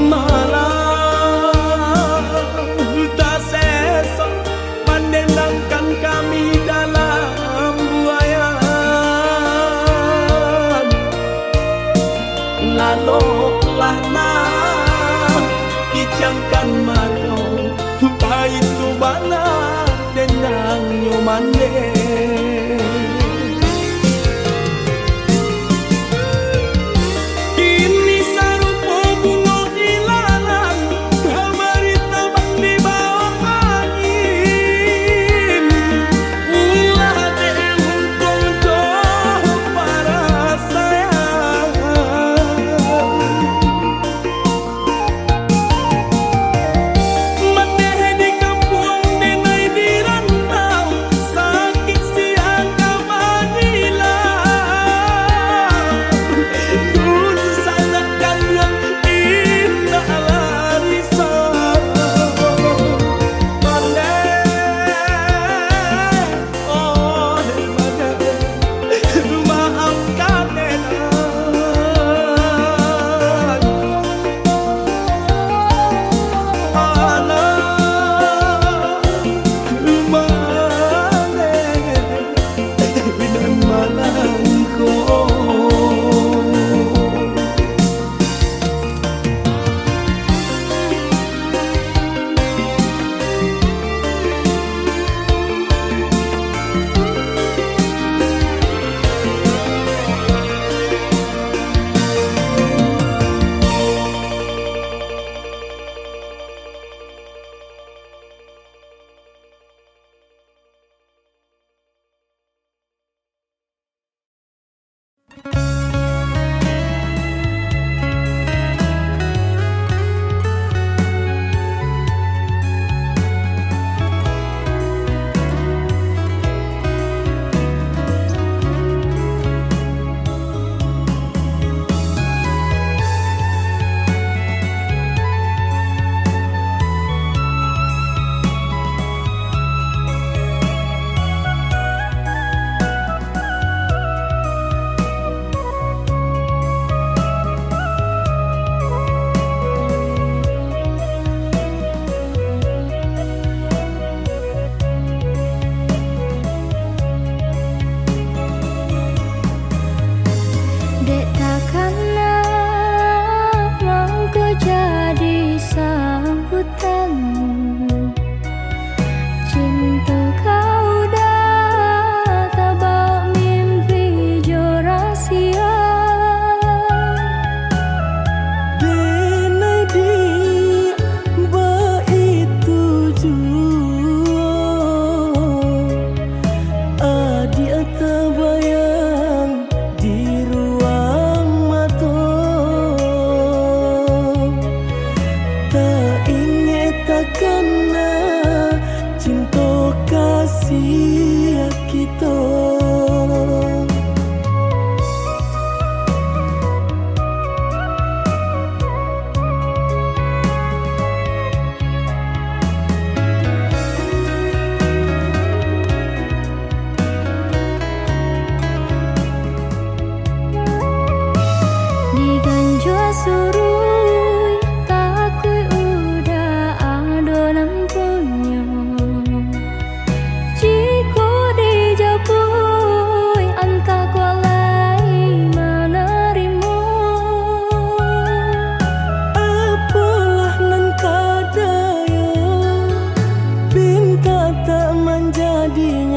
C: malah tak sesok mendendangkan kami dalam buayan laloklah nah kijangkan mato baik tu bana dendang nyomande kini sarupo bunga ilalang kamari terbang di bawah angin ulah diuntung jauh para sayang meneh di kampung denai di rantau sakit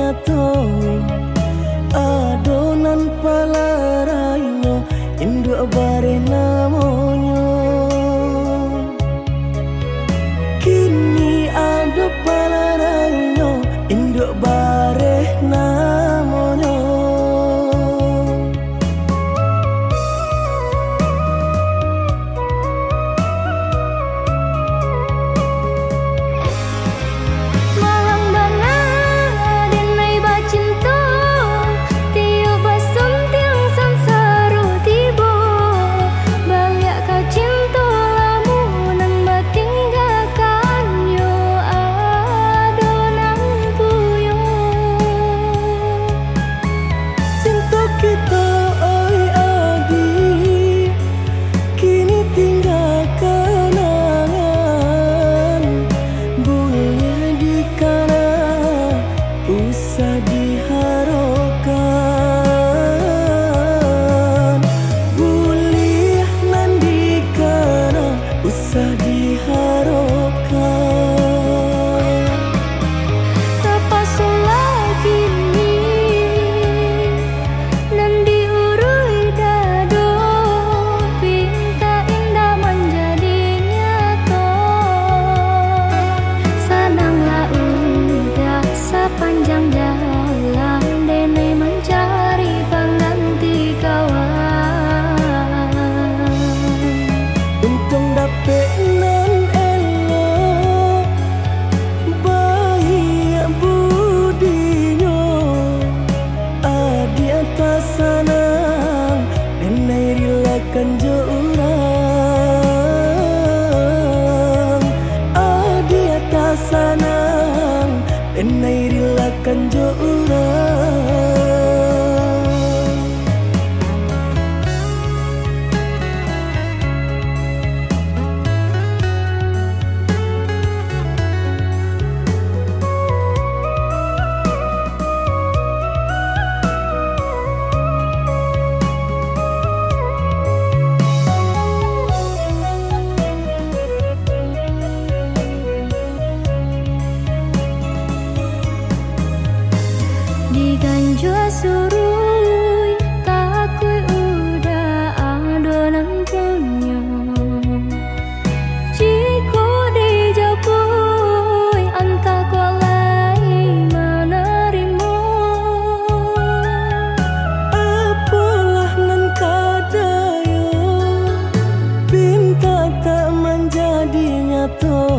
B: nyato adonan palaraino induk bare namonyo kini ado palaraino induk bare namonyo
A: Malang bana denai bacinto Tio basum tiang sansaru tibo Baliak kau cinta lamunan batinggalkan yo adonan puyo
B: cinta kita oi adi kini tinggal kenangan boleh dikana usah diharapkan boleh nandikana usah diharapkan
A: Tapasulah kini nan diurui dado pinta indah menjadi nyata sananglah udah sepanjang jalan denai mencari pengganti kawan
B: untung dapet nan elok baik budinyo adi atas sanang denai rilakan jo urang adi atas sanang denai rilakan jo urang
A: Diganjua surui takui udah adonan punyo Jiko dijapui anta kolai menerimo
B: apalah nan kadayo pinta tak menjadi nyato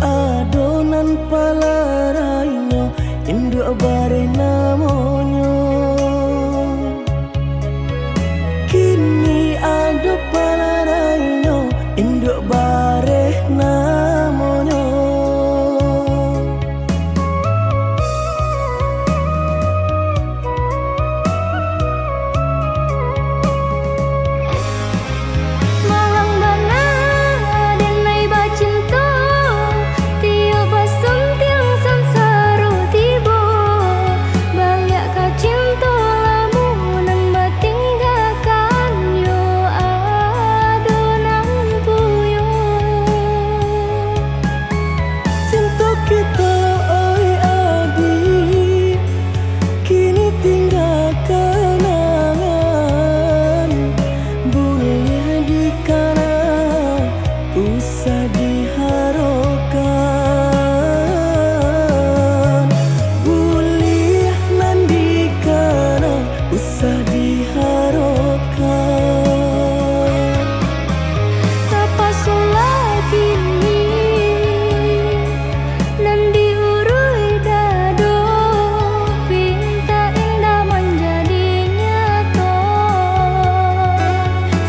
B: adonan palaraino induk bare namonyo kini ado palaraino induk bare namonyo
A: Malang bana denai bacinto Tio basum tiang sansaru tibo Baliak kau cinta lamunan batinggalkan yo adonan puyo
B: cinta kita oi adi kini tinggal kenangan boleh dikana usah diharapkan boleh nandikana usah diharapkan
A: Tapasulah kini nan diurui dado pinta indah menjadi nyata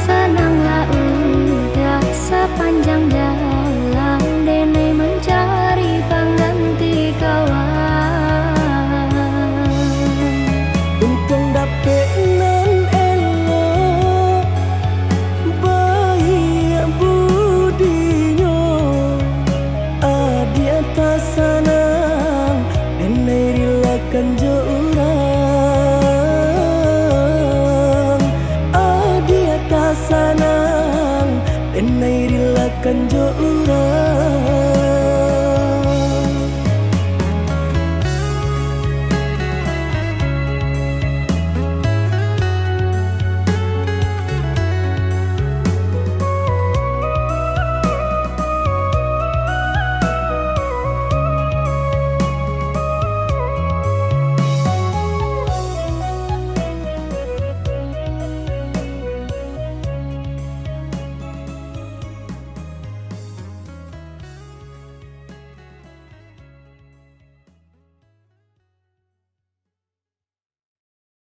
A: sananglah udah sepanjang jalan denai mencari pengganti kawan
B: untung dapet nan elok baik budinyo adi atas sanang denai rilakan jo urang adi atas sanang denai rilakan jo urang